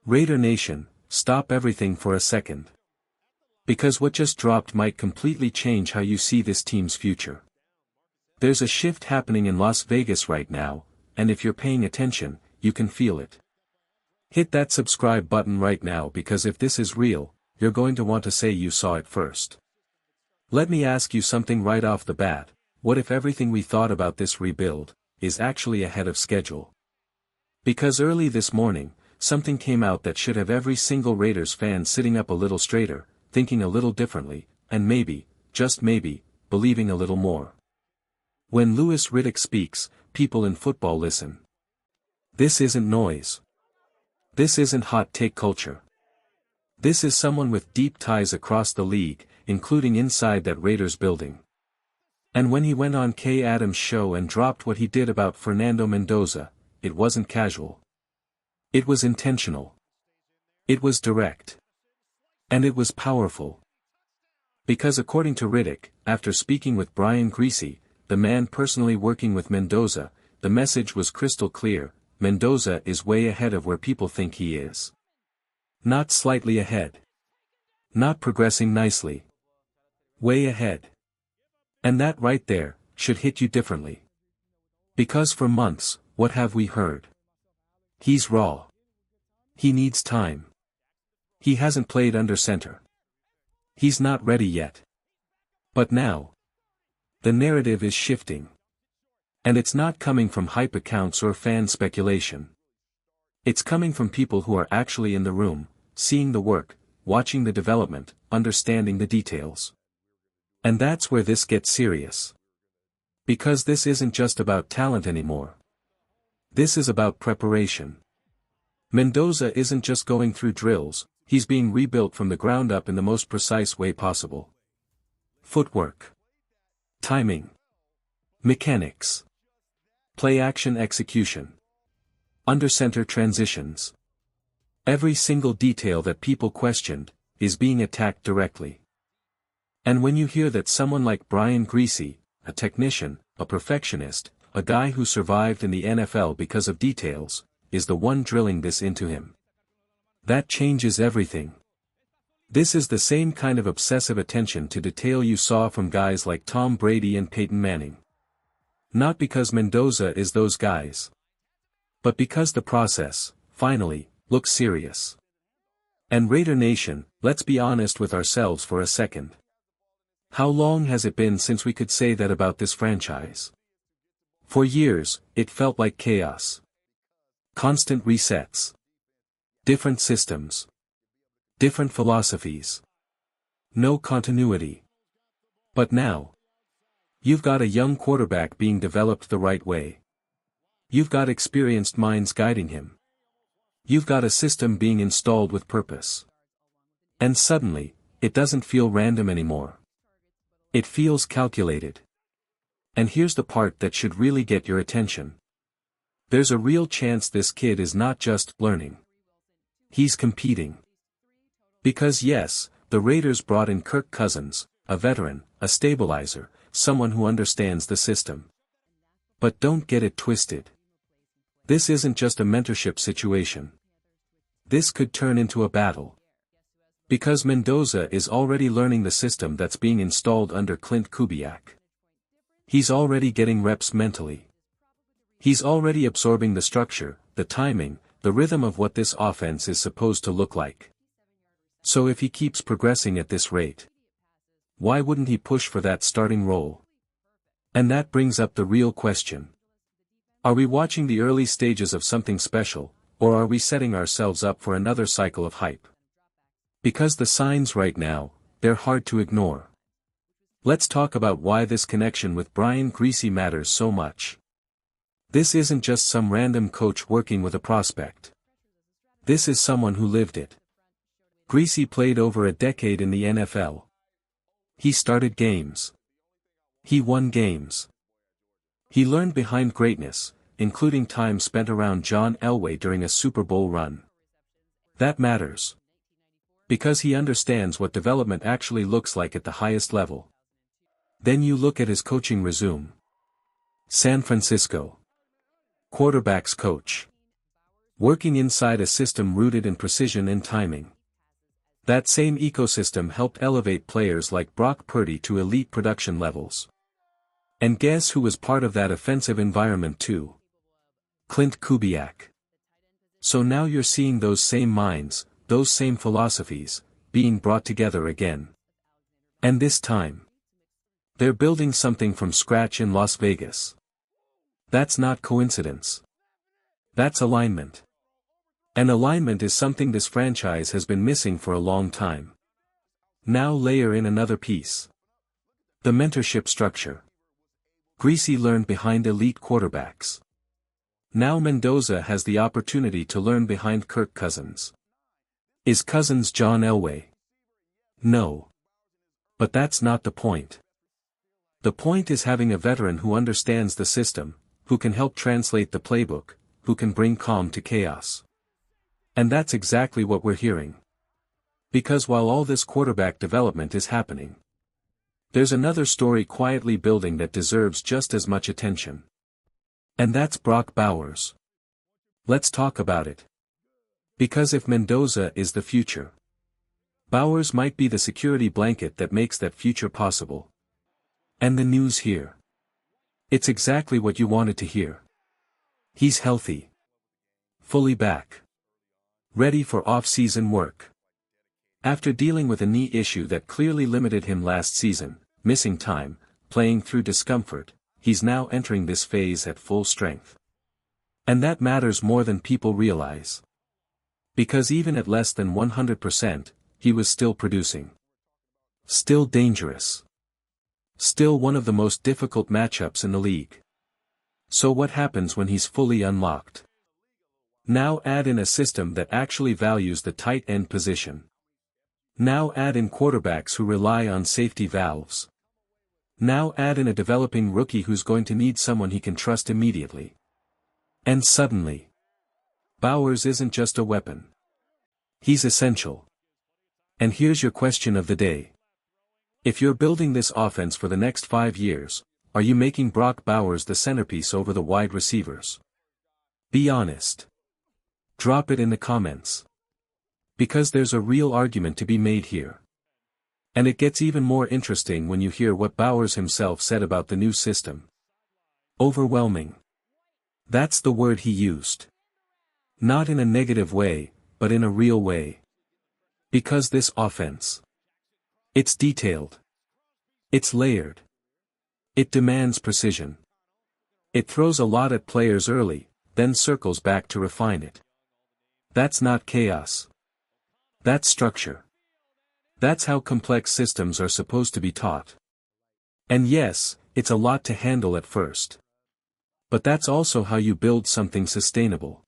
Raider Nation, stop everything for a second. Because what just dropped might completely change how you see this team's future. There's a shift happening in Las Vegas right now, and if you're paying attention, you can feel it. Hit that subscribe button right now because if this is real, you're going to want to say you saw it first. Let me ask you something right off the bat. What if everything we thought about this rebuild is actually ahead of schedule? Because early this morning, something came out that should have every single Raiders fan sitting up a little straighter, thinking a little differently, and maybe, just maybe, believing a little more. When Louis Riddick speaks, people in football listen. This isn't noise. This isn't hot take culture. This is someone with deep ties across the league, including inside that Raiders building. And when he went on Kay Adams' show and dropped what he did about Fernando Mendoza, it wasn't casual. It was intentional. It was direct. And it was powerful. Because according to Riddick, after speaking with Brian Griese, the man personally working with Mendoza, the message was crystal clear: Mendoza is way ahead of where people think he is. Not slightly ahead. Not progressing nicely. Way ahead. And that right there, should hit you differently. Because for months, what have we heard? He's raw. He needs time. He hasn't played under center. He's not ready yet. But now, the narrative is shifting. And it's not coming from hype accounts or fan speculation. It's coming from people who are actually in the room, seeing the work, watching the development, understanding the details. And that's where this gets serious. Because this isn't just about talent anymore. This is about preparation. Mendoza isn't just going through drills, he's being rebuilt from the ground up in the most precise way possible. Footwork. Timing. Mechanics. Play-action execution. Under-center transitions. Every single detail that people questioned, is being attacked directly. And when you hear that someone like Brian Griese, a technician, a perfectionist, a guy who survived in the NFL because of details, is the one drilling this into him. That changes everything. This is the same kind of obsessive attention to detail you saw from guys like Tom Brady and Peyton Manning. Not because Mendoza is those guys. But because the process, finally, looks serious. And Raider Nation, let's be honest with ourselves for a second. How long has it been since we could say that about this franchise? For years, it felt like chaos. Constant resets. Different systems. Different philosophies. No continuity. But now, you've got a young quarterback being developed the right way. You've got experienced minds guiding him. You've got a system being installed with purpose. And suddenly, it doesn't feel random anymore. It feels calculated. And here's the part that should really get your attention. There's a real chance this kid is not just learning. He's competing. Because yes, the Raiders brought in Kirk Cousins, a veteran, a stabilizer, someone who understands the system. But don't get it twisted. This isn't just a mentorship situation. This could turn into a battle. Because Mendoza is already learning the system that's being installed under Clint Kubiak. He's already getting reps mentally. He's already absorbing the structure, the timing, the rhythm of what this offense is supposed to look like. So if he keeps progressing at this rate, why wouldn't he push for that starting role? And that brings up the real question. Are we watching the early stages of something special, or are we setting ourselves up for another cycle of hype? Because the signs right now, they're hard to ignore. Let's talk about why this connection with Brian Griese matters so much. This isn't just some random coach working with a prospect. This is someone who lived it. Griese played over a decade in the NFL. He started games. He won games. He learned behind greatness, including time spent around John Elway during a Super Bowl run. That matters. Because he understands what development actually looks like at the highest level. Then you look at his coaching resume. San Francisco. Quarterbacks coach. working inside a system rooted in precision and timing. That same ecosystem helped elevate players like Brock Purdy to elite production levels. And guess who was part of that offensive environment too? Clint Kubiak. So now you're seeing those same minds, those same philosophies, being brought together again. And this time, they're building something from scratch in Las Vegas. That's not coincidence. That's alignment. And alignment is something this franchise has been missing for a long time. Now layer in another piece. The mentorship structure. Greasy learned behind elite quarterbacks. Now Mendoza has the opportunity to learn behind Kirk Cousins. Is Cousins John Elway? No. But that's not the point. The point is having a veteran who understands the system, who can help translate the playbook, who can bring calm to chaos. And that's exactly what we're hearing. Because while all this quarterback development is happening, there's another story quietly building that deserves just as much attention. And that's Brock Bowers. Let's talk about it. Because if Mendoza is the future, Bowers might be the security blanket that makes that future possible. And the news here. It's exactly what you wanted to hear. He's healthy. Fully back. Ready for off-season work. After dealing with a knee issue that clearly limited him last season, missing time, playing through discomfort, he's now entering this phase at full strength. And that matters more than people realize. Because even at less than 100%, he was still producing. Still dangerous. Still one of the most difficult matchups in the league. So what happens when he's fully unlocked? Now add in a system that actually values the tight end position. Now add in quarterbacks who rely on safety valves. Now add in a developing rookie who's going to need someone he can trust immediately. And suddenly, Bowers isn't just a weapon. He's essential. And here's your question of the day. If you're building this offense for the next 5 years, are you making Brock Bowers the centerpiece over the wide receivers? Be honest. Drop it in the comments. Because there's a real argument to be made here. And it gets even more interesting when you hear what Bowers himself said about the new system. Overwhelming. That's the word he used. Not in a negative way, but in a real way. Because this offense. It's detailed. It's layered. It demands precision. It throws a lot at players early, then circles back to refine it. That's not chaos. That's structure. That's how complex systems are supposed to be taught. And yes, it's a lot to handle at first. But that's also how you build something sustainable.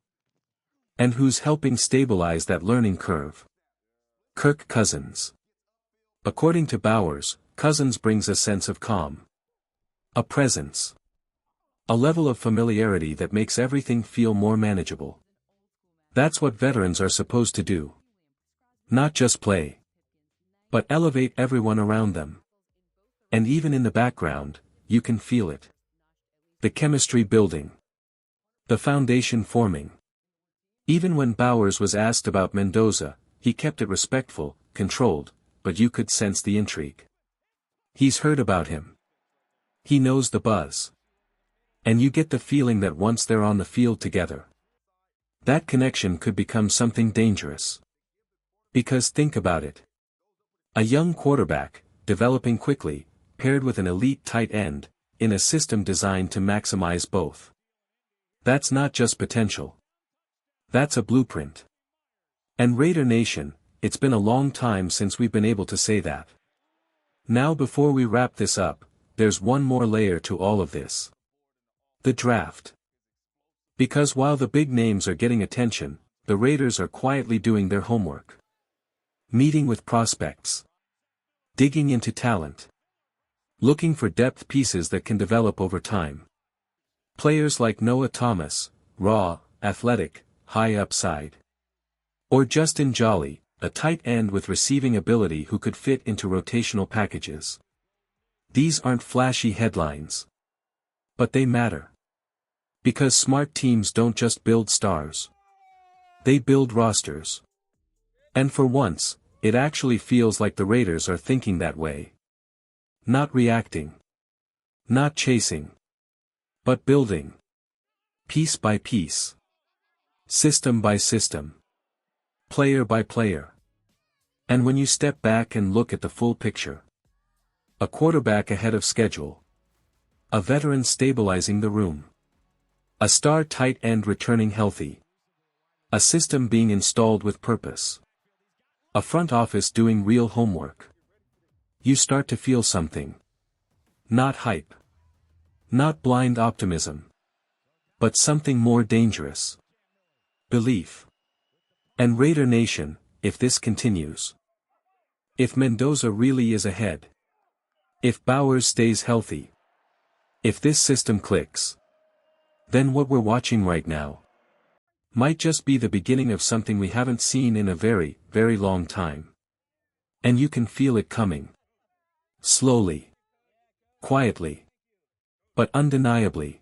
And who's helping stabilize that learning curve? Kirk Cousins. According to Bowers, Cousins brings a sense of calm. A presence. A level of familiarity that makes everything feel more manageable. That's what veterans are supposed to do. Not just play. But elevate everyone around them. And even in the background, you can feel it. The chemistry building. The foundation forming. Even when Bowers was asked about Mendoza, he kept it respectful, controlled, but you could sense the intrigue. He's heard about him. He knows the buzz. And you get the feeling that once they're on the field together, that connection could become something dangerous. Because think about it. A young quarterback, developing quickly, paired with an elite tight end, in a system designed to maximize both. That's not just potential. That's a blueprint. And Raider Nation, it's been a long time since we've been able to say that. Now before we wrap this up, there's one more layer to all of this. The draft. Because while the big names are getting attention, the Raiders are quietly doing their homework. Meeting with prospects. Digging into talent. Looking for depth pieces that can develop over time. Players like Noah Thomas, raw, athletic, high upside. Or Justin Jolly, a tight end with receiving ability who could fit into rotational packages. These aren't flashy headlines. But they matter. Because smart teams don't just build stars. They build rosters. And for once, it actually feels like the Raiders are thinking that way. Not reacting. Not chasing. But building. Piece by piece. System by system. Player by player. And when you step back and look at the full picture. A quarterback ahead of schedule. A veteran stabilizing the room. A star tight end returning healthy. A system being installed with purpose. A front office doing real homework. You start to feel something. Not hype. Not blind optimism. But something more dangerous. Belief. And Raider Nation, if this continues. If Mendoza really is ahead. If Bowers stays healthy. If this system clicks. Then what we're watching right now might just be the beginning of something we haven't seen in a very, very long time. And you can feel it coming. Slowly. Quietly. But undeniably.